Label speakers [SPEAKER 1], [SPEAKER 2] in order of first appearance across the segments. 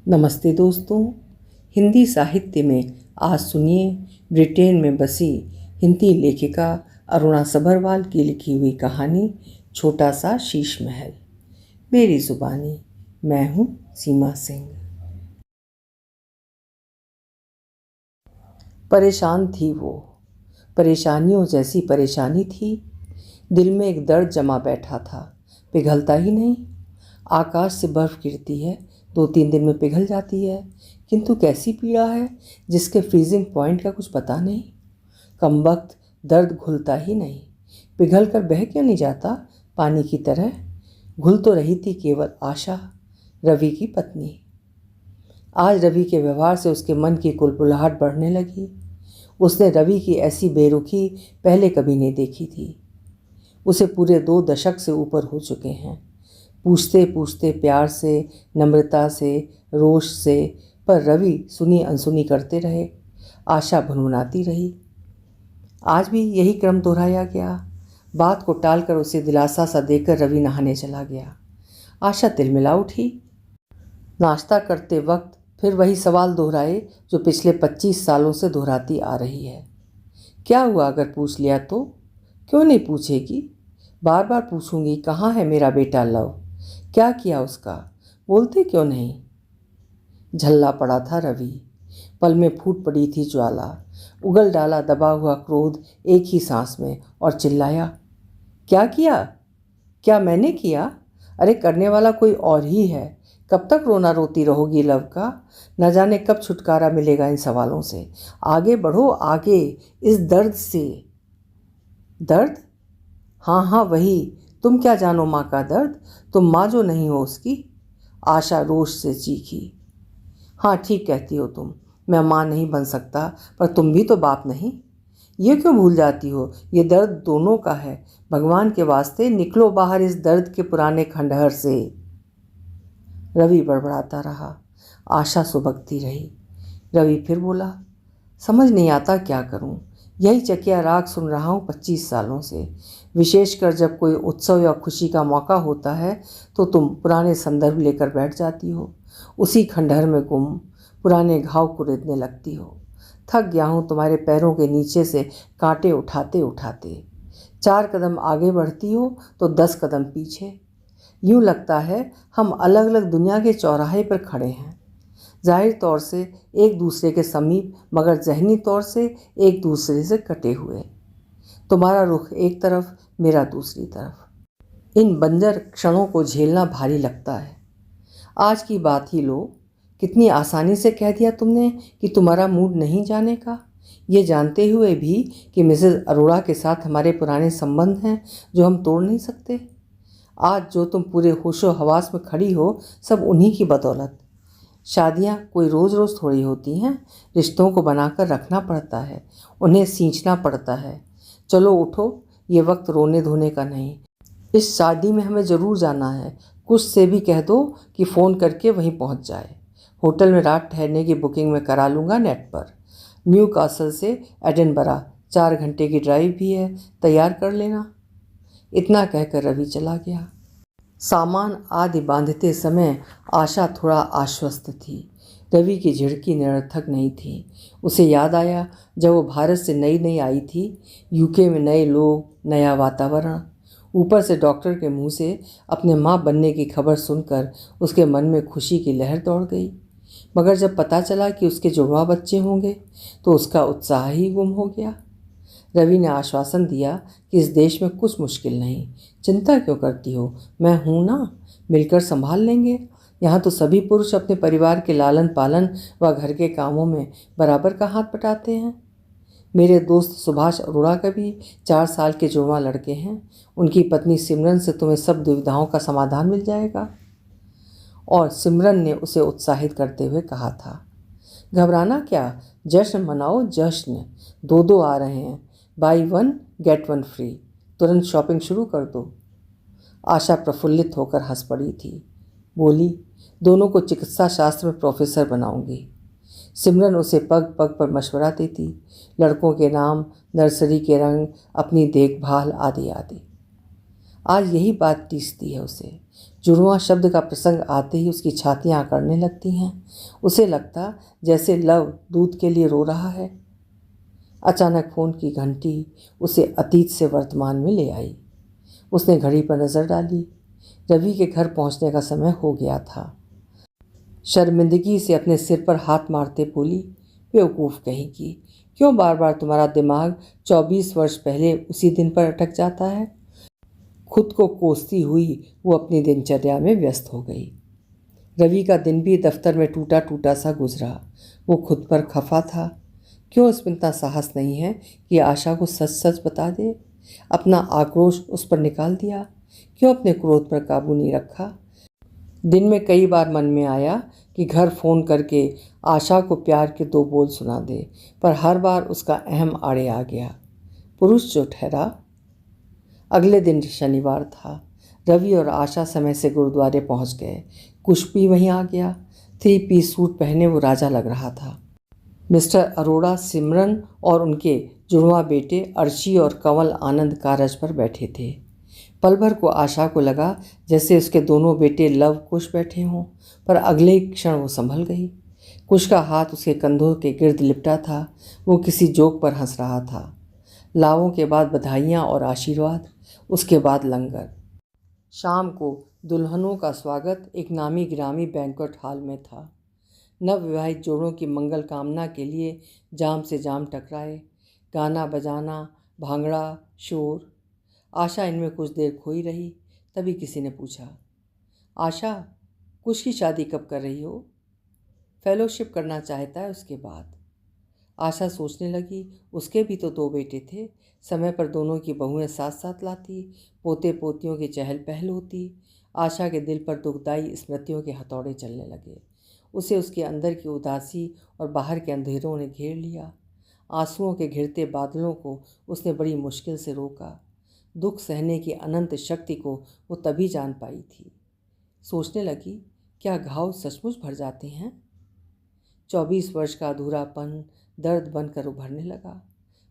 [SPEAKER 1] नमस्ते दोस्तों। हिंदी साहित्य में आज सुनिए ब्रिटेन में बसी हिंदी लेखिका अरुणा सभरवाल की लिखी हुई कहानी छोटा सा शीश महल। मेरी जुबानी, मैं हूँ सीमा सिंह। परेशान थी वो, परेशानियों जैसी परेशानी थी। दिल में एक दर्द जमा बैठा था, पिघलता ही नहीं। आकाश से बर्फ़ गिरती है, 2-3 दिन में पिघल जाती है, किंतु कैसी पीड़ा है जिसके फ्रीजिंग पॉइंट का कुछ पता नहीं। कमबख्त दर्द घुलता ही नहीं, पिघल कर बह क्यों नहीं जाता पानी की तरह। घुल तो रही थी केवल आशा, रवि की पत्नी। आज रवि के व्यवहार से उसके मन की कुलबुलाहट बढ़ने लगी। उसने रवि की ऐसी बेरुखी पहले कभी नहीं देखी थी। उसे पूरे 2 दशक से ऊपर हो चुके हैं। पूछते पूछते प्यार से, नम्रता से, रोष से, पर रवि सुनी अनसुनी करते रहे। आशा भुनभुनाती रही। आज भी यही क्रम दोहराया गया। बात को टालकर उसे दिलासा सा देकर रवि नहाने चला गया। आशा तिलमिला उठी। नाश्ता करते वक्त फिर वही सवाल दोहराए जो पिछले 25 सालों से दोहराती आ रही है। क्या हुआ अगर पूछ लिया तो? क्यों नहीं पूछेगी? बार बार पूछूंगी, कहाँ है मेरा बेटा लव? क्या किया उसका? बोलते क्यों नहीं? झल्ला पड़ा था रवि। पल में फूट पड़ी थी ज्वाला। उगल डाला दबा हुआ क्रोध एक ही सांस में और चिल्लाया, क्या किया? क्या मैंने किया? अरे करने वाला कोई और ही है। कब तक रोना रोती रहोगी लव का? न जाने कब छुटकारा मिलेगा इन सवालों से। आगे बढ़ो, आगे, इस दर्द से। दर्द? हाँ हाँ वही। तुम क्या जानो माँ का दर्द? तुम माँ जो नहीं हो उसकी। आशा रोष से चीखी। हाँ ठीक कहती हो तुम, मैं माँ नहीं बन सकता, पर तुम भी तो बाप नहीं। ये क्यों भूल जाती हो? ये दर्द दोनों का है। भगवान के वास्ते निकलो बाहर इस दर्द के पुराने खंडहर से। रवि बड़बड़ाता रहा। आशा सुबकती रही। रवि फिर बोला, समझ नहीं आता क्या करूं। यही चकिया राग सुन रहा हूं 25 सालों से। विशेषकर जब कोई उत्सव या खुशी का मौका होता है तो तुम पुराने संदर्भ लेकर बैठ जाती हो। उसी खंडहर में गुम पुराने घाव कुरेदने लगती हो। थक गया हूं तुम्हारे पैरों के नीचे से कांटे उठाते उठाते। 4 कदम आगे बढ़ती हो तो 10 कदम पीछे। यूं लगता है हम अलग अलग दुनिया के चौराहे पर खड़े हैं। जाहिर तौर से एक दूसरे के समीप, मगर ज़हनी तौर से एक दूसरे से कटे हुए। तुम्हारा रुख एक तरफ, मेरा दूसरी तरफ। इन बंजर क्षणों को झेलना भारी लगता है। आज की बात ही लो, कितनी आसानी से कह दिया तुमने कि तुम्हारा मूड नहीं जाने का, ये जानते हुए भी कि मिसेस अरोड़ा के साथ हमारे पुराने संबंध हैं जो हम तोड़ नहीं सकते। आज जो तुम पूरे होशो हवास में खड़ी हो, सब उन्हीं की बदौलत। शादियाँ कोई रोज़ रोज़ थोड़ी होती हैं। रिश्तों को बनाकर रखना पड़ता है, उन्हें सींचना पड़ता है। चलो उठो, ये वक्त रोने धोने का नहीं। इस शादी में हमें ज़रूर जाना है। कुछ से भी कह दो कि फ़ोन करके वहीं पहुंच जाए। होटल में रात ठहरने की बुकिंग मैं करा लूँगा नेट पर। न्यू कासल से एडिनबरा 4 घंटे की ड्राइव भी है, तैयार कर लेना। इतना कहकर रवि चला गया। सामान आदि बांधते समय आशा थोड़ा आश्वस्त थी। रवि की झिड़की निरर्थक नहीं थी। उसे याद आया जब वो भारत से नई नई आई थी। यूके में नए लोग, नया वातावरण, ऊपर से डॉक्टर के मुंह से अपने माँ बनने की खबर सुनकर उसके मन में खुशी की लहर दौड़ गई। मगर जब पता चला कि उसके जुड़वा बच्चे होंगे तो उसका उत्साह ही गुम हो गया। रवि ने आश्वासन दिया कि इस देश में कुछ मुश्किल नहीं, चिंता क्यों करती हो, मैं हूँ ना, मिलकर संभाल लेंगे। यहाँ तो सभी पुरुष अपने परिवार के लालन पालन व घर के कामों में बराबर का हाथ बटाते हैं। मेरे दोस्त सुभाष अरोड़ा का भी 4 साल के जुड़वा लड़के हैं। उनकी पत्नी सिमरन से तुम्हें सब दुविधाओं का समाधान मिल जाएगा। और सिमरन ने उसे उत्साहित करते हुए कहा था, घबराना क्या, जश्न मनाओ जश्न। 2 आ रहे हैं, बाई 1 गेट 1 फ्री। तुरंत शॉपिंग शुरू कर दो। आशा प्रफुल्लित होकर हंस पड़ी थी। बोली, दोनों को चिकित्सा शास्त्र में प्रोफेसर बनाऊंगी। सिमरन उसे पग पग पर मशवरा देती, लड़कों के नाम, नर्सरी के रंग, अपनी देखभाल आदि आदि। आज यही बात टीसती है उसे। जुड़वां शब्द का प्रसंग आते ही उसकी छातियाँ अकड़ने लगती हैं। उसे लगता जैसे लव दूध के लिए रो रहा है। अचानक फ़ोन की घंटी उसे अतीत से वर्तमान में ले आई। उसने घड़ी पर नज़र डाली। रवि के घर पहुंचने का समय हो गया था। शर्मिंदगी से अपने सिर पर हाथ मारते बोली, बेवकूफ़ कहीं की, क्यों बार बार तुम्हारा दिमाग 24 वर्ष पहले उसी दिन पर अटक जाता है। खुद को कोसती हुई वो अपनी दिनचर्या में व्यस्त हो गई। रवि का दिन भी दफ्तर में टूटा टूटा सा गुजरा। वो खुद पर खफा था। क्यों उसमें इतना साहस नहीं है कि आशा को सच सच बता दे। अपना आक्रोश उस पर निकाल दिया। क्यों अपने क्रोध पर काबू नहीं रखा। दिन में कई बार मन में आया कि घर फ़ोन करके आशा को प्यार के 2 बोल सुना दे, पर हर बार उसका अहम आड़े आ गया। पुरुष जो ठहरा। अगले दिन शनिवार था। रवि और आशा समय से गुरुद्वारे पहुंच गए। कुश भी वहीं आ गया। 3 पीस सूट पहने वो राजा लग रहा था। मिस्टर अरोड़ा, सिमरन और उनके जुड़वां बेटे अर्शी और कंवल आनंद कारज पर बैठे थे। पल भर को आशा को लगा जैसे उसके दोनों बेटे लव कुश बैठे हों, पर अगले ही क्षण वो संभल गई। कुश का हाथ उसके कंधों के गिर्द लिपटा था। वो किसी जोक पर हंस रहा था। लावों के बाद बधाइयाँ और आशीर्वाद, उसके बाद लंगर। शाम को दुल्हनों का स्वागत एक नामी गिरामी बैंक्वेट हॉल में था। नवविवाहित जोड़ों की मंगल कामना के लिए जाम से जाम टकराए। गाना बजाना, भांगड़ा, शोर। आशा इनमें कुछ देर खोई रही। तभी किसी ने पूछा, आशा, कुश की शादी कब कर रही हो। फेलोशिप करना चाहता है उसके बाद। आशा सोचने लगी, उसके भी तो 2 बेटे थे। समय पर दोनों की बहुएं साथ साथ लाती, पोते पोतियों की चहल पहल होती। आशा के दिल पर दुखदाई स्मृतियों के हथौड़े चलने लगे। उसे उसके अंदर की उदासी और बाहर के अंधेरों ने घेर लिया। आंसुओं के घिरते बादलों को उसने बड़ी मुश्किल से रोका। दुख सहने की अनंत शक्ति को वो तभी जान पाई थी। सोचने लगी, क्या घाव सचमुच भर जाते हैं। 24 वर्ष का अधूरापन दर्द बनकर उभरने लगा।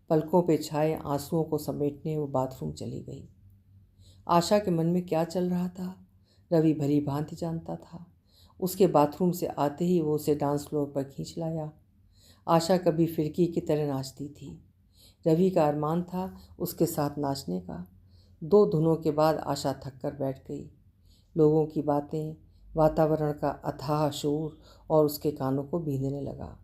[SPEAKER 1] पलकों पे छाए आंसुओं को समेटने वो बाथरूम चली गई। आशा के मन में क्या चल रहा था रवि भली भांति जानता था। उसके बाथरूम से आते ही वो उसे डांस फ्लोर पर खींच लाया। आशा कभी फिरकी की तरह नाचती थी। रवि का अरमान था उसके साथ नाचने का। 2 धुनों के बाद आशा थक कर बैठ गई। लोगों की बातें, वातावरण का अथाह शोर और उसके कानों को बींधने लगा।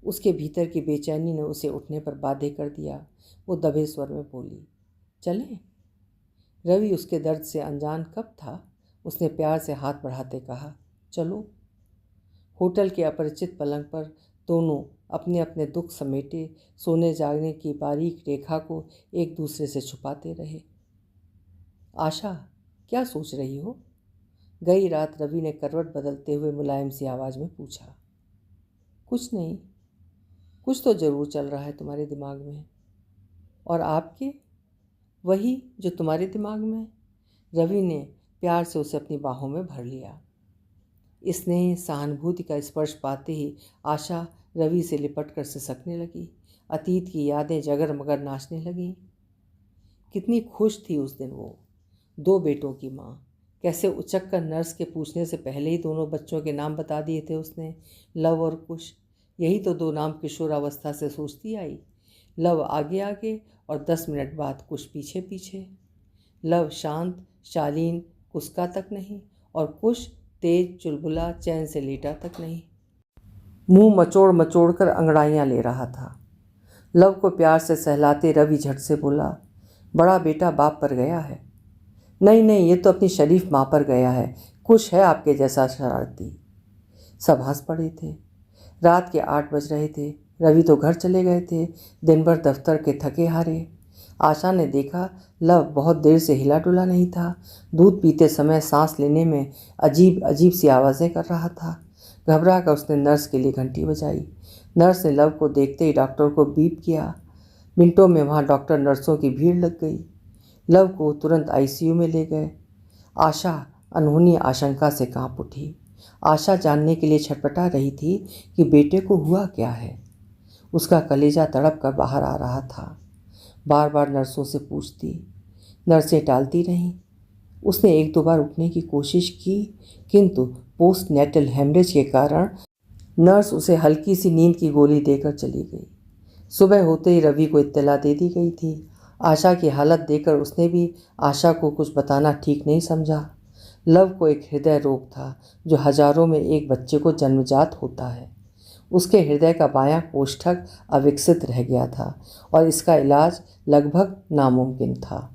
[SPEAKER 1] उसके भीतर की बेचैनी ने उसे उठने पर बाध्य कर दिया। वो दबे स्वर में बोली, चलें। रवि उसके दर्द से अनजान कब था। उसने प्यार से हाथ बढ़ाते कहा, चलो। होटल के अपरिचित पलंग पर दोनों अपने अपने दुख समेटे सोने जागने की बारीक रेखा को एक दूसरे से छुपाते रहे। आशा, क्या सोच रही हो। गई रात रवि ने करवट बदलते हुए मुलायम सी आवाज़ में पूछा। कुछ नहीं, कुछ तो ज़रूर चल रहा है तुम्हारे दिमाग में। और आपके, वही जो तुम्हारे दिमाग में। रवि ने प्यार से उसे अपनी बाहों में भर लिया। स्नेह सहानुभूति का स्पर्श पाते ही आशा रवि से लिपट कर सिसकने लगी। अतीत की यादें जगर मगर नाचने लगीं। कितनी खुश थी उस दिन वो। 2 बेटों की माँ। कैसे उचक कर नर्स के पूछने से पहले ही दोनों बच्चों के नाम बता दिए थे उसने, लव और कुश। यही तो 2 नाम किशोरावस्था से सोचती आई। लव आगे आगे और 10 मिनट बाद कुश पीछे पीछे। लव शांत शालीन कुसका तक नहीं, और कुश तेज चुलबुला चैन से लेटा तक नहीं। मुंह मचोड़ मचोड़ कर अंगड़ाइयाँ ले रहा था। लव को प्यार से सहलाते रवि झट से बोला, बड़ा बेटा बाप पर गया है। नहीं नहीं, ये तो अपनी शरीफ माँ पर गया है। कुश है आपके जैसा शरारती। सब हंस पड़े थे। रात के 8 बज रहे थे। रवि तो घर चले गए थे, दिन भर दफ्तर के थके हारे। आशा ने देखा लव बहुत देर से हिला डुला नहीं था। दूध पीते समय सांस लेने में अजीब अजीब सी आवाज़ें कर रहा था। घबरा कर उसने नर्स के लिए घंटी बजाई। नर्स ने लव को देखते ही डॉक्टर को बीप किया। मिनटों में वहाँ डॉक्टर नर्सों की भीड़ लग गई। लव को तुरंत आईसीयू में ले गए। आशा अनहोनी आशंका से कांप उठी। आशा जानने के लिए छटपटा रही थी कि बेटे को हुआ क्या है। उसका कलेजा तड़प कर बाहर आ रहा था। बार बार नर्सों से पूछती, नर्सें टालती रहीं। उसने एक दो बार उठने की कोशिश की, किंतु पोस्टनेटल हेमरेज के कारण नर्स उसे हल्की सी नींद की गोली देकर चली गई। सुबह होते ही रवि को इत्तला दे दी गई थी। आशा की हालत देखकर उसने भी आशा को कुछ बताना ठीक नहीं समझा। लव को एक हृदय रोग था जो हजारों में एक बच्चे को जन्मजात होता है। उसके हृदय का बायां कोष्ठक अविकसित रह गया था और इसका इलाज लगभग नामुमकिन था।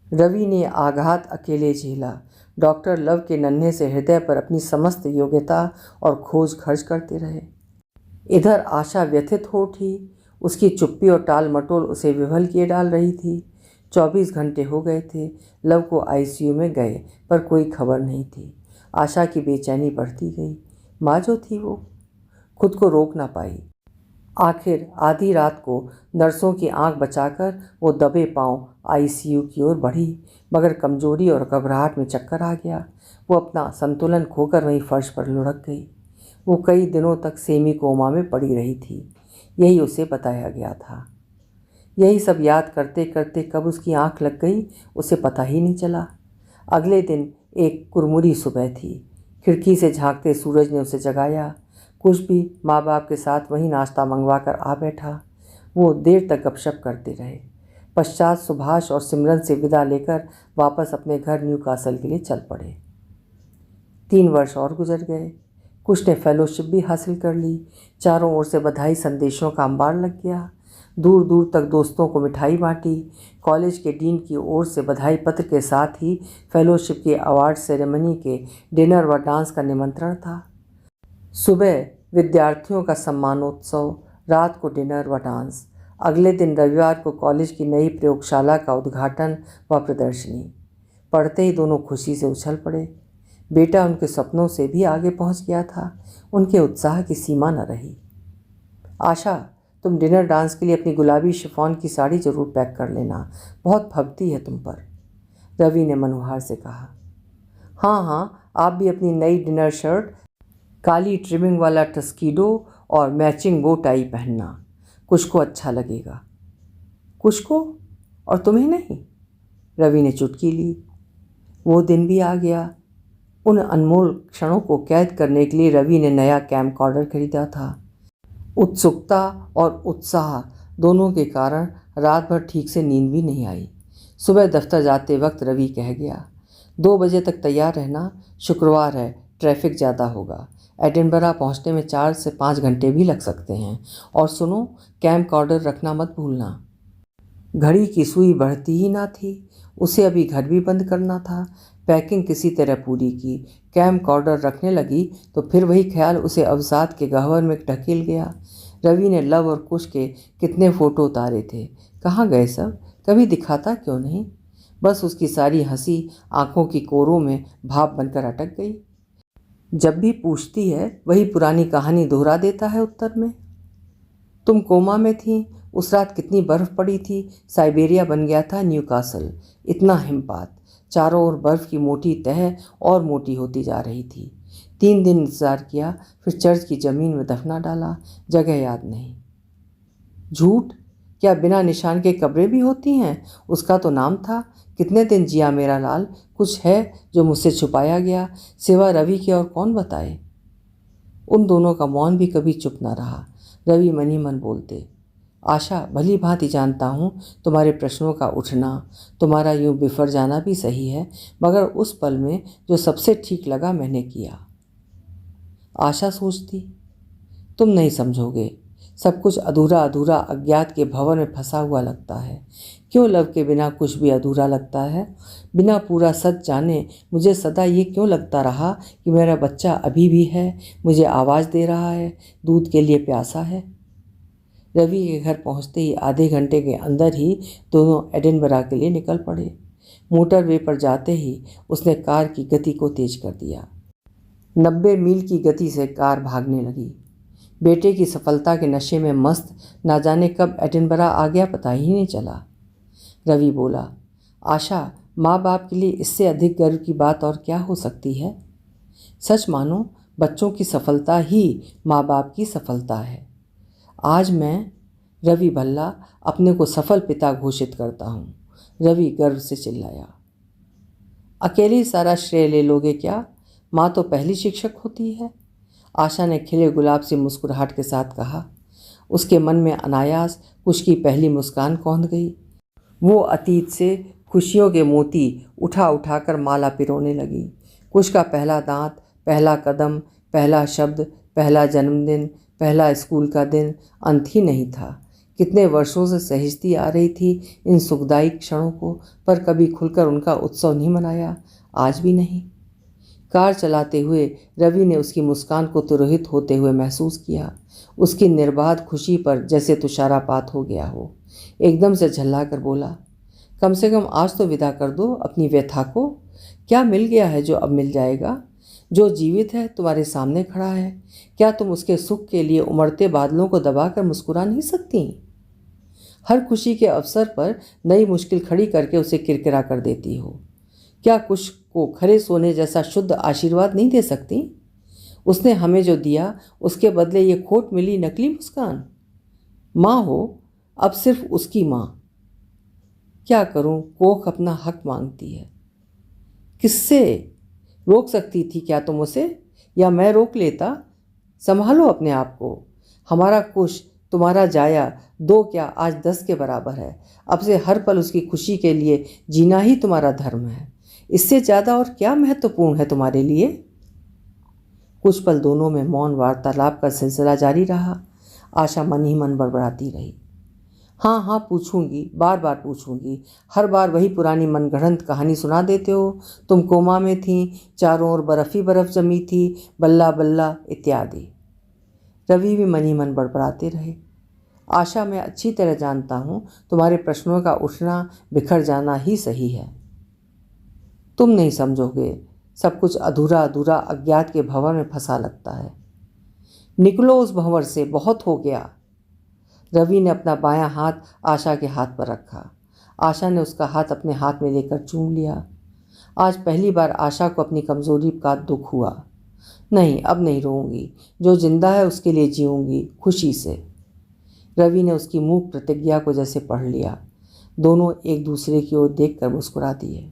[SPEAKER 1] रवि ने आघात अकेले झेला। डॉक्टर लव के नन्हे से हृदय पर अपनी समस्त योग्यता और खोज खर्च करते रहे। इधर आशा व्यथित हो उठी। उसकी चुप्पी और टाल मटोल उसे विवल किए डाल रही थी। 24 घंटे हो गए थे। लव को आईसीयू में गए पर कोई खबर नहीं थी। आशा की बेचैनी बढ़ती गई। माँ जो थी वो खुद को रोक ना पाई। आखिर आधी रात को नर्सों की आंख बचाकर वो दबे पांव आईसीयू की ओर बढ़ी, मगर कमजोरी और घबराहट में चक्कर आ गया। वो अपना संतुलन खोकर वहीं फर्श पर लुढ़क गई। वो कई दिनों तक सेमी कोमा में पड़ी रही थी, यही उसे बताया गया था। यही सब याद करते करते कब उसकी आंख लग गई उसे पता ही नहीं चला। अगले दिन एक कुरमुरी सुबह थी। खिड़की से झांकते सूरज ने उसे जगाया। कुछ भी माँ बाप के साथ वहीं नाश्ता मंगवा कर आ बैठा। वो देर तक गपशप करते रहे। पश्चात सुभाष और सिमरन से विदा लेकर वापस अपने घर न्यू कासल के लिए चल पड़े। 3 वर्ष और गुजर गए। कुछ ने फेलोशिप भी हासिल कर ली। चारों ओर से बधाई संदेशों का अंबार लग गया। दूर दूर तक दोस्तों को मिठाई बांटी। कॉलेज के डीन की ओर से बधाई पत्र के साथ ही फेलोशिप के अवार्ड सेरेमनी के डिनर व डांस का निमंत्रण था। सुबह विद्यार्थियों का सम्मानोत्सव, रात को डिनर व डांस। अगले दिन रविवार को कॉलेज की नई प्रयोगशाला का उद्घाटन व प्रदर्शनी। पढ़ते ही दोनों खुशी से उछल पड़े। बेटा उनके सपनों से भी आगे पहुंच गया था। उनके उत्साह की सीमा न रही। आशा, तुम डिनर डांस के लिए अपनी गुलाबी शिफॉन की साड़ी जरूर पैक कर लेना, बहुत फबती है तुम पर, रवि ने मनोहार से कहा। हाँ हाँ, आप भी अपनी नई डिनर शर्ट, काली ट्रिमिंग वाला टस्कीडो और मैचिंग बो टाई पहनना, कुछ को अच्छा लगेगा। कुछ को? और तुम्हें नहीं? रवि ने चुटकी ली। वो दिन भी आ गया। उन अनमोल क्षणों को कैद करने के लिए रवि ने नया कैमकॉर्डर खरीदा था। उत्सुकता और उत्साह दोनों के कारण रात भर ठीक से नींद भी नहीं आई। सुबह दफ्तर जाते वक्त रवि कह गया, 2 बजे तक तैयार रहना, शुक्रवार है, ट्रैफिक ज़्यादा होगा। एडिनबरा पहुंचने में 4 से 5 घंटे भी लग सकते हैं। और सुनो, कैमकॉर्डर रखना मत भूलना। घड़ी की सुई बढ़ती ही ना थी। उसे अभी घर भी बंद करना था। पैकिंग किसी तरह पूरी की, कैमकॉर्डर रखने लगी तो फिर वही ख्याल उसे अवसाद के गहवर में ढकेल गया। रवि ने लव और कुश के कितने फ़ोटो उतारे थे, कहाँ गए सब? कभी दिखाता क्यों नहीं? बस उसकी सारी हंसी आंखों की कोरों में भाप बनकर अटक गई। जब भी पूछती है वही पुरानी कहानी दोहरा देता है उत्तर में। तुम कोमा में थी, उस रात कितनी बर्फ़ पड़ी थी, साइबेरिया बन गया था न्यू कासल। इतना हिमपात, चारों ओर बर्फ़ की मोटी तह और मोटी होती जा रही थी। 3 दिन इंतज़ार किया, फिर चर्च की ज़मीन में दफना डाला, जगह याद नहीं। झूठ? क्या बिना निशान के कब्रें भी होती हैं? उसका तो नाम था। कितने दिन जिया मेरा लाल, कुछ है जो मुझसे छुपाया गया, सिवा रवि के और कौन बताए? उन दोनों का मौन भी कभी चुप न रहा। रवि मन ही मन बोलते, आशा, भली भांति जानता हूँ तुम्हारे प्रश्नों का उठना, तुम्हारा यूं बिफर जाना भी सही है, मगर उस पल में जो सबसे ठीक लगा मैंने किया। आशा सोचती, तुम नहीं समझोगे, सब कुछ अधूरा अधूरा अज्ञात के भंवर में फंसा हुआ लगता है। क्यों लव के बिना कुछ भी अधूरा लगता है? बिना पूरा सच जाने मुझे सदा ये क्यों लगता रहा कि मेरा बच्चा अभी भी है, मुझे आवाज़ दे रहा है, दूध के लिए प्यासा है। रवि के घर पहुंचते ही आधे घंटे के अंदर ही दोनों एडिनबरा के लिए निकल पड़े। मोटरवे पर जाते ही उसने कार की गति को तेज कर दिया। 90 मील की गति से कार भागने लगी। बेटे की सफलता के नशे में मस्त ना जाने कब एडिनबरा आ गया पता ही नहीं चला। रवि बोला, आशा, माँ बाप के लिए इससे अधिक गर्व की बात और क्या हो सकती है? सच मानो, बच्चों की सफलता ही माँ बाप की सफलता है। आज मैं, रवि भल्ला, अपने को सफल पिता घोषित करता हूँ, रवि गर्व से चिल्लाया। अकेली सारा श्रेय ले लोगे क्या? माँ तो पहली शिक्षक होती है। आशा ने खिले गुलाब से मुस्कुराहट के साथ कहा। उसके मन में अनायास कुश की पहली मुस्कान कौंध गई। वो अतीत से खुशियों के मोती उठा उठाकर माला पिरोने लगी। कुश का पहला दांत, पहला कदम, पहला शब्द, पहला जन्मदिन, पहला स्कूल का दिन अंत ही नहीं था। कितने वर्षों से सहेजती आ रही थी इन सुखदायी क्षणों को, पर कभी खुलकर उनका उत्सव नहीं मनाया, आज भी नहीं। कार चलाते हुए रवि ने उसकी मुस्कान को तिरोहित होते हुए महसूस किया। उसकी निर्बाध खुशी पर जैसे तुषारापात हो गया हो। एकदम से झल्ला कर बोला, कम से कम आज तो विदा कर दो अपनी व्यथा को। क्या मिल गया है जो अब मिल जाएगा? जो जीवित है तुम्हारे सामने खड़ा है, क्या तुम उसके सुख के लिए उमड़ते बादलों को दबाकर मुस्कुरा नहीं सकती? हर खुशी के अवसर पर नई मुश्किल खड़ी करके उसे किरकिरा कर देती हो। क्या कुश को खरे सोने जैसा शुद्ध आशीर्वाद नहीं दे सकती? उसने हमें जो दिया उसके बदले ये खोट मिली नकली मुस्कान। माँ हो, अब सिर्फ उसकी माँ। क्या करूं, कोख अपना हक मांगती है। किससे? रोक सकती थी क्या तुम उसे, या मैं रोक लेता? संभालो अपने आप को। हमारा कुश तुम्हारा जाया 2 क्या आज 10 के बराबर है। अब से हर पल उसकी खुशी के लिए जीना ही तुम्हारा धर्म है। इससे ज़्यादा और क्या महत्वपूर्ण है तुम्हारे लिए? कुछ पल दोनों में मौन वार्तालाप का सिलसिला जारी रहा। आशा मन ही मन बड़बड़ाती रही। हाँ हाँ पूछूंगी, बार बार पूछूंगी। हर बार वही पुरानी मनगढ़ंत कहानी सुना देते हो। तुम कोमा में थीं, चारों ओर बर्फ ही बर्फ जमी थी, बल्ला बल्ला इत्यादि। रवि भी मन ही मन बड़बड़ाते रहे। आशा, मैं अच्छी तरह जानता हूँ तुम्हारे प्रश्नों का उठना बिखर जाना ही सही है। तुम नहीं समझोगे, सब कुछ अधूरा अधूरा अज्ञात के भंवर में फंसा लगता है। निकलो उस भंवर से, बहुत हो गया। रवि ने अपना बायां हाथ आशा के हाथ पर रखा। आशा ने उसका हाथ अपने हाथ में लेकर चूम लिया। आज पहली बार आशा को अपनी कमजोरी का दुख हुआ। नहीं, अब नहीं रोऊंगी। जो जिंदा है उसके लिए जीऊंगी, खुशी से। रवि ने उसकी मूक प्रतिज्ञा को जैसे पढ़ लिया। दोनों एक दूसरे की ओर देखकर मुस्कुरा दिए।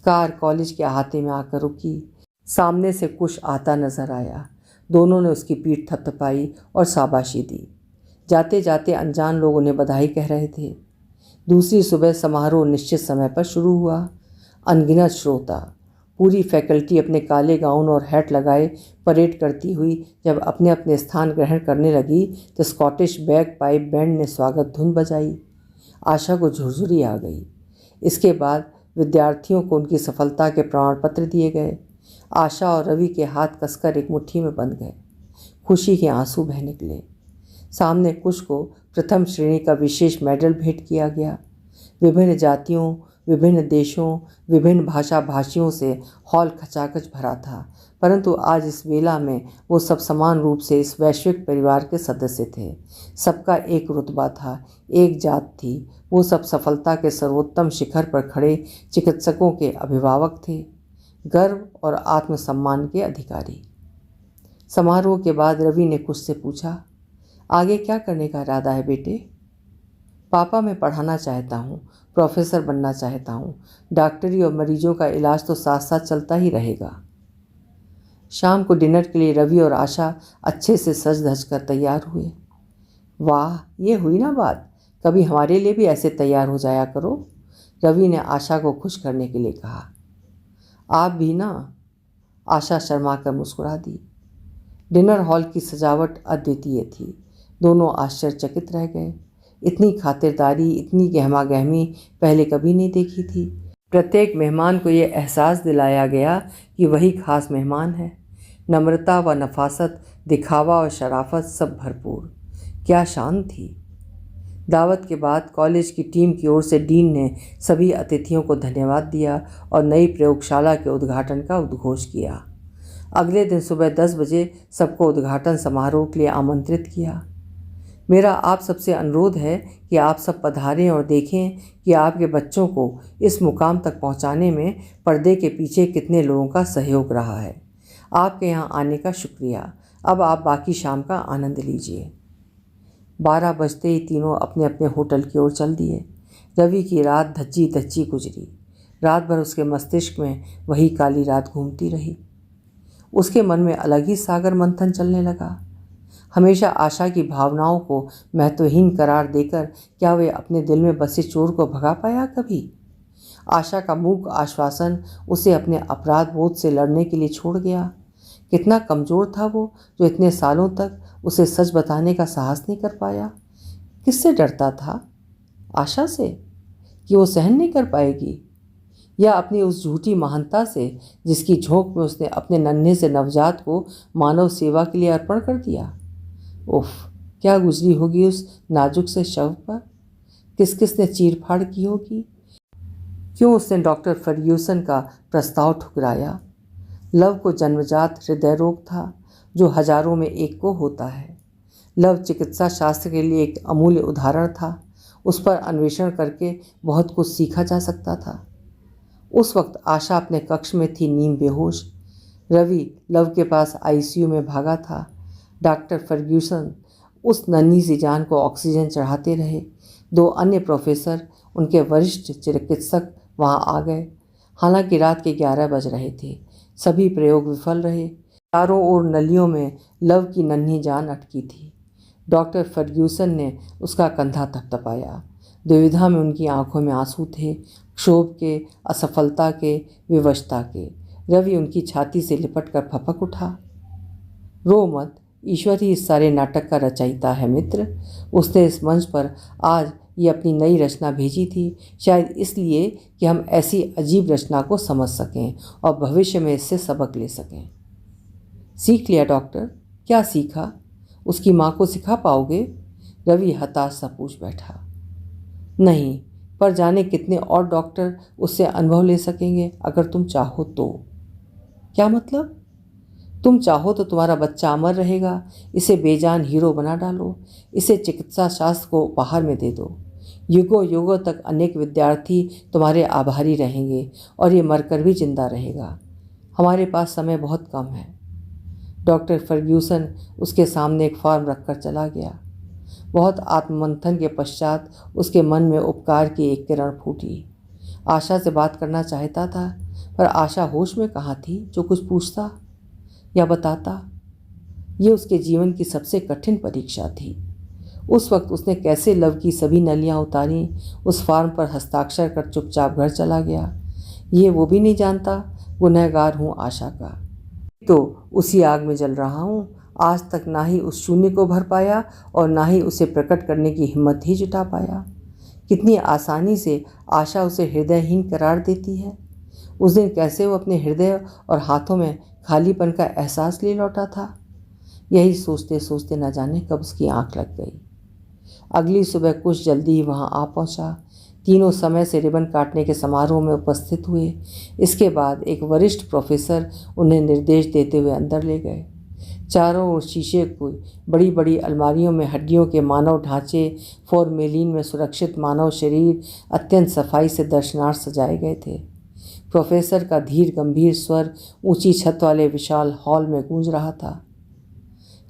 [SPEAKER 1] कार कॉलेज के अहाते में आकर रुकी। सामने से कुश आता नजर आया। दोनों ने उसकी पीठ थपथपाई और शाबाशी दी। जाते जाते अनजान लोग उन्हें बधाई कह रहे थे। दूसरी सुबह समारोह निश्चित समय पर शुरू हुआ। अनगिनत श्रोता, पूरी फैकल्टी अपने काले गाउन और हैट लगाए परेड करती हुई जब अपने अपने स्थान ग्रहण करने लगी तो स्कॉटिश बैग पाइप बैंड ने स्वागत धुन बजाई। आशा को झुरझुरी आ गई। इसके बाद विद्यार्थियों को उनकी सफलता के प्रमाण पत्र दिए गए। आशा और रवि के हाथ कसकर एक मुट्ठी में बंध गए। खुशी के आंसू बह निकले। सामने कुश को प्रथम श्रेणी का विशेष मेडल भेंट किया गया। विभिन्न जातियों, विभिन्न देशों, विभिन्न भाषा भाषियों से हॉल खचाखच भरा था, परंतु आज इस वेला में वो सब समान रूप से इस वैश्विक परिवार के सदस्य थे। सबका एक रुतबा था, एक जात थी। वो सब सफलता के सर्वोत्तम शिखर पर खड़े चिकित्सकों के अभिभावक थे, गर्व और आत्मसम्मान के अधिकारी। समारोह के बाद रवि ने कुश से पूछा, आगे क्या करने का इरादा है बेटे? पापा, मैं पढ़ाना चाहता हूँ, प्रोफेसर बनना चाहता हूँ। डॉक्टरी और मरीजों का इलाज तो साथ साथ चलता ही रहेगा। शाम को डिनर के लिए रवि और आशा अच्छे से सज धज कर तैयार हुए। वाह, ये हुई ना बात। कभी हमारे लिए भी ऐसे तैयार हो जाया करो, रवि ने आशा को खुश करने के लिए कहा। आप भी ना, आशा शर्मा कर मुस्कुरा दी। डिनर हॉल की सजावट अद्वितीय थी। दोनों आश्चर्यचकित रह गए। इतनी खातिरदारी, इतनी गहमा गहमी पहले कभी नहीं देखी थी। प्रत्येक मेहमान को ये एहसास दिलाया गया कि वही खास मेहमान है। नम्रता व नफासत, दिखावा और शराफत सब भरपूर। क्या शान थी। दावत के बाद कॉलेज की टीम की ओर से डीन ने सभी अतिथियों को धन्यवाद दिया और नई प्रयोगशाला के उद्घाटन का उद्घोष किया। अगले दिन सुबह 10 बजे सबको उद्घाटन समारोह के लिए आमंत्रित किया। मेरा आप सबसे अनुरोध है कि आप सब पधारें और देखें कि आपके बच्चों को इस मुकाम तक पहुंचाने में पर्दे के पीछे कितने लोगों का सहयोग रहा है। आपके यहाँ आने का शुक्रिया। अब आप बाकी शाम का आनंद लीजिए। 12 बजते ही तीनों अपने अपने होटल की ओर चल दिए। रवि की रात धज्जी धज्जी गुजरी। रात भर उसके मस्तिष्क में वही काली रात घूमती रही। उसके मन में अलग ही सागर मंथन चलने लगा। हमेशा आशा की भावनाओं को महत्वहीन करार देकर क्या वे अपने दिल में बसे चोर को भगा पाया कभी? आशा का मूक आश्वासन उसे अपने अपराध बोध से लड़ने के लिए छोड़ गया। कितना कमज़ोर था वो, जो इतने सालों तक उसे सच बताने का साहस नहीं कर पाया। किससे डरता था? आशा से कि वो सहन नहीं कर पाएगी, या अपनी उस झूठी महानता से जिसकी झोंक में उसने अपने नन्हे से नवजात को मानव सेवा के लिए अर्पण कर दिया। उफ, क्या गुजरी होगी उस नाजुक से शव पर। किस किस ने चीर फाड़ की होगी। क्यों उसने डॉक्टर फर्ग्यूसन का प्रस्ताव ठुकराया। लव को जन्मजात हृदय रोग था, जो हजारों में एक को होता है। लव चिकित्सा शास्त्र के लिए एक अमूल्य उदाहरण था। उस पर अन्वेषण करके बहुत कुछ सीखा जा सकता था। उस वक्त आशा अपने कक्ष में थी, नीम बेहोश। रवि लव के पास आईसीयू में भागा था। डॉक्टर फर्ग्यूसन उस नन्ही सी जान को ऑक्सीजन चढ़ाते रहे। 2 अन्य प्रोफेसर, उनके वरिष्ठ चिकित्सक वहां आ गए। हालांकि रात के 11 बज रहे थे। सभी प्रयोग विफल रहे। चारों ओर नलियों में लव की नन्ही जान अटकी थी। डॉक्टर फर्ग्यूसन ने उसका कंधा थपथपाया। दुविधा में उनकी आंखों में आंसू थे, क्षोभ के, असफलता के, विवशता के। रवि उनकी छाती से लिपट कर फपक उठा। रो मत, ईश्वर ही इस सारे नाटक का रचयिता है मित्र। उसने इस मंच पर आज ये अपनी नई रचना भेजी थी, शायद इसलिए कि हम ऐसी अजीब रचना को समझ सकें और भविष्य में इससे सबक ले सकें। सीख लिया डॉक्टर? क्या सीखा? उसकी माँ को सिखा पाओगे? रवि हताश सा पूछ बैठा। नहीं, पर जाने कितने और डॉक्टर उससे अनुभव ले सकेंगे अगर तुम चाहो तो। क्या मतलब? तुम चाहो तो तुम्हारा बच्चा अमर रहेगा। इसे बेजान हीरो बना डालो। इसे चिकित्सा शास्त्र को उपहार में दे दो। युगों युगों तक अनेक विद्यार्थी तुम्हारे आभारी रहेंगे और ये मरकर भी जिंदा रहेगा। हमारे पास समय बहुत कम है। डॉक्टर फर्ग्यूसन उसके सामने एक फॉर्म रखकर चला गया। बहुत आत्ममंथन के पश्चात उसके मन में उपकार की एक किरण फूटी। आशा से बात करना चाहता था, पर आशा होश में कहाँ थी जो कुछ पूछता या बताता। ये उसके जीवन की सबसे कठिन परीक्षा थी। उस वक्त उसने कैसे लव की सभी नलियां उतारी, उस फॉर्म पर हस्ताक्षर कर चुपचाप घर चला गया। ये वो भी नहीं जानता गुनहगार हूँ आशा का, तो उसी आग में जल रहा हूँ। आज तक ना ही उस शून्य को भर पाया और ना ही उसे प्रकट करने की हिम्मत ही जुटा पाया। कितनी आसानी से आशा उसे हृदयहीन करार देती है। उस दिन कैसे वो अपने हृदय और हाथों में खालीपन का एहसास ले लौटा था। यही सोचते सोचते न जाने कब उसकी आंख लग गई। अगली सुबह कुछ जल्दी ही वहां आ पहुंचा। तीनों समय से रिबन काटने के समारोह में उपस्थित हुए। इसके बाद एक वरिष्ठ प्रोफेसर उन्हें निर्देश देते हुए अंदर ले गए। चारों ओर शीशे की बड़ी बड़ी अलमारियों में हड्डियों के मानव ढांचे, फॉर्मेलिन में सुरक्षित मानव शरीर अत्यंत सफाई से दर्शनार्थ सजाए गए थे। प्रोफेसर का धीर गंभीर स्वर ऊंची छत वाले विशाल हॉल में गूंज रहा था।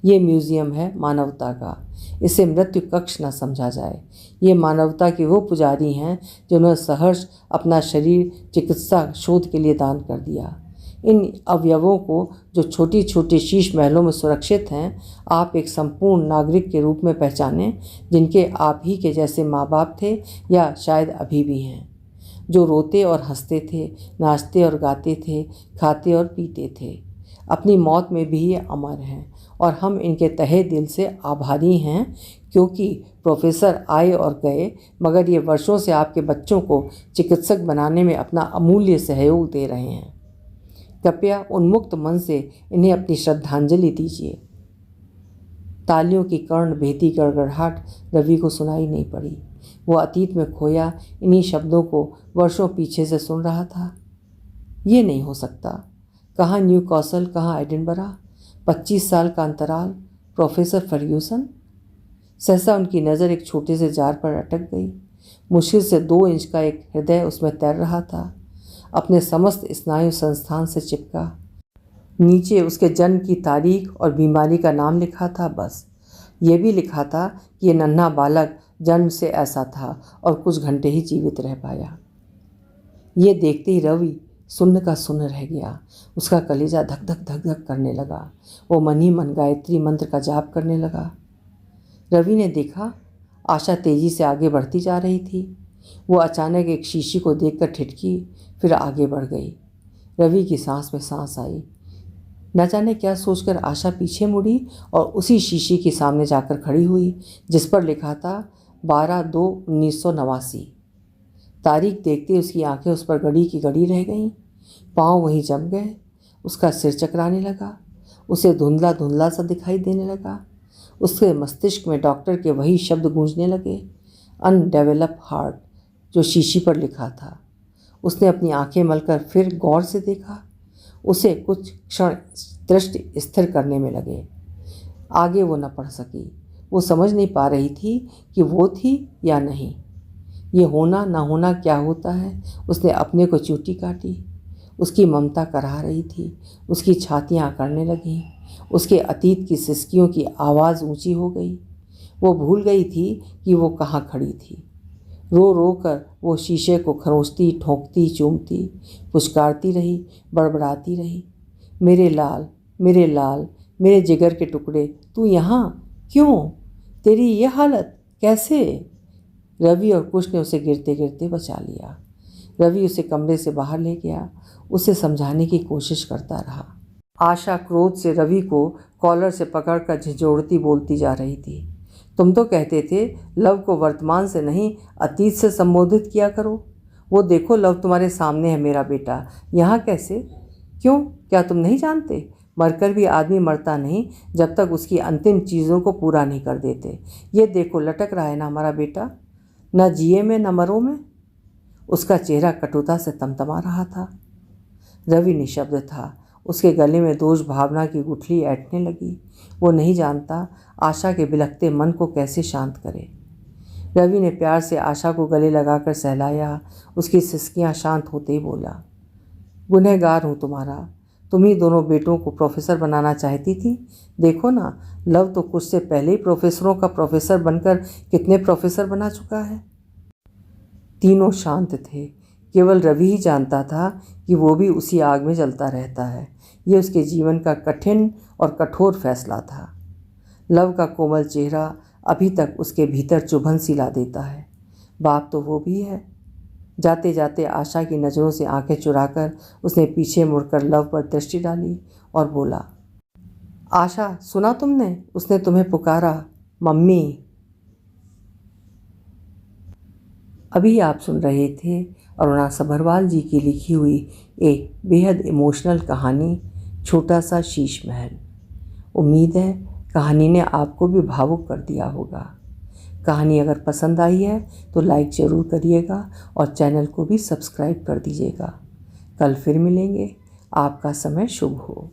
[SPEAKER 1] ये म्यूजियम है मानवता का। इसे मृत्यु कक्ष न समझा जाए। ये मानवता के वो पुजारी हैं जिन्होंने सहर्ष अपना शरीर चिकित्सा शोध के लिए दान कर दिया। इन अवयवों को जो छोटी छोटी शीश महलों में सुरक्षित हैं, आप एक संपूर्ण नागरिक के रूप में पहचानें, जिनके आप ही के जैसे माँ बाप थे या शायद अभी भी हैं, जो रोते और हंसते थे, नाचते और गाते थे, खाते और पीते थे। अपनी मौत में भी ये अमर हैं और हम इनके तहे दिल से आभारी हैं, क्योंकि प्रोफेसर आए और गए, मगर ये वर्षों से आपके बच्चों को चिकित्सक बनाने में अपना अमूल्य सहयोग दे रहे हैं। कृपया उन्मुक्त मन से इन्हें अपनी श्रद्धांजलि दीजिए। तालियों की कर्ण भेदी गड़गड़ाहट रवि को सुनाई नहीं पड़ी। वो अतीत में खोया इन्हीं शब्दों को वर्षों पीछे से सुन रहा था। ये नहीं हो सकता। कहाँ न्यू कौसल, कहाँ एडिनबरा। 25 साल का अंतराल। Professor Ferguson. सहसा उनकी नज़र एक छोटे से जार पर अटक गई। मुश्किल से 2 इंच का एक हृदय उसमें तैर रहा था, अपने समस्त स्नायु संस्थान से चिपका। नीचे उसके जन्म की तारीख और बीमारी का नाम लिखा था। बस ये भी लिखा था कि ये नन्हा बालक जन्म से ऐसा था और कुछ घंटे ही जीवित रह पाया। ये देखते ही रवि सुन्न का सुन्न रह गया। उसका कलेजा धक धक धक धक करने लगा। वो मन ही मन गायत्री मंत्र का जाप करने लगा। रवि ने देखा आशा तेजी से आगे बढ़ती जा रही थी। वो अचानक एक शीशी को देखकर ठिठकी, फिर आगे बढ़ गई। रवि की सांस में सांस आई। न जाने क्या सोचकर आशा पीछे मुड़ी और उसी शीशी के सामने जाकर खड़ी हुई जिस पर लिखा था 12/2/1989। तारीख देखते उसकी आंखें उस पर गड़ी की गड़ी रह गईं। पाँव वहीं जम गए। उसका सिर चकराने लगा। उसे धुंधला धुंधला सा दिखाई देने लगा। उसके मस्तिष्क में डॉक्टर के वही शब्द गूंजने लगे, अनडेवलप हार्ट, जो शीशी पर लिखा था। उसने अपनी आंखें मलकर फिर गौर से देखा। उसे कुछ क्षण दृष्टि स्थिर करने में लगे। आगे वो न पढ़ सकी। वो समझ नहीं पा रही थी कि वो थी या नहीं। ये होना ना होना क्या होता है। उसने अपने को चूटी काटी। उसकी ममता कराह रही थी। उसकी छातियाँ अकड़ने लगीं। उसके अतीत की सिसकियों की आवाज़ ऊंची हो गई। वो भूल गई थी कि वो कहाँ खड़ी थी। रो रो कर वो शीशे को खरोंचती, ठोंकती, चूमती, पुचकारती रही, बड़बड़ाती रही, मेरे लाल, मेरे लाल, मेरे जिगर के टुकड़े, तू यहाँ क्यों? तेरी ये हालत कैसे? रवि और कुश ने उसे गिरते गिरते बचा लिया। रवि उसे कमरे से बाहर ले गया। उसे समझाने की कोशिश करता रहा। आशा क्रोध से रवि को कॉलर से पकड़कर झिझोड़ती बोलती जा रही थी। तुम तो कहते थे लव को वर्तमान से नहीं अतीत से संबोधित किया करो। वो देखो लव तुम्हारे सामने है मेरा बेटा, यहाँ कैसे? क्यों, क्या तुम नहीं जानते? मरकर भी आदमी मरता नहीं जब तक उसकी अंतिम चीज़ों को पूरा नहीं कर देते। ये देखो लटक रहा है ना हमारा बेटा, न जिए में न मरो में। उसका चेहरा कटुता से तमतमा रहा था। रवि निशब्द था। उसके गले में दोष भावना की गुठली ऐंठने लगी। वो नहीं जानता आशा के बिलखते मन को कैसे शांत करे। रवि ने प्यार से आशा को गले लगाकर सहलाया। उसकी सिसकियां शांत होते ही बोला, गुनहगार हूँ तुम्हारा। तुम ही दोनों बेटों को प्रोफेसर बनाना चाहती थी। देखो ना, लव तो कुछ से पहले ही प्रोफेसरों का प्रोफेसर बनकर कितने प्रोफेसर बना चुका है। तीनों शांत थे। केवल रवि ही जानता था कि वो भी उसी आग में जलता रहता है। ये उसके जीवन का कठिन और कठोर फैसला था। लव का कोमल चेहरा अभी तक उसके भीतर चुभन सी ला देता है। बाप तो वो भी है। जाते जाते आशा की नज़रों से आंखें चुराकर उसने पीछे मुड़कर लव पर दृष्टि डाली और बोला, आशा सुना तुमने? उसने तुम्हें पुकारा, मम्मी। अभी आप सुन रहे थे अरुणा सभरवाल जी की लिखी हुई एक बेहद इमोशनल कहानी, छोटा सा शीश महल। उम्मीद है कहानी ने आपको भी भावुक कर दिया होगा। कहानी अगर पसंद आई है तो लाइक ज़रूर करिएगा और चैनल को भी सब्सक्राइब कर दीजिएगा। कल फिर मिलेंगे। आपका समय शुभ हो।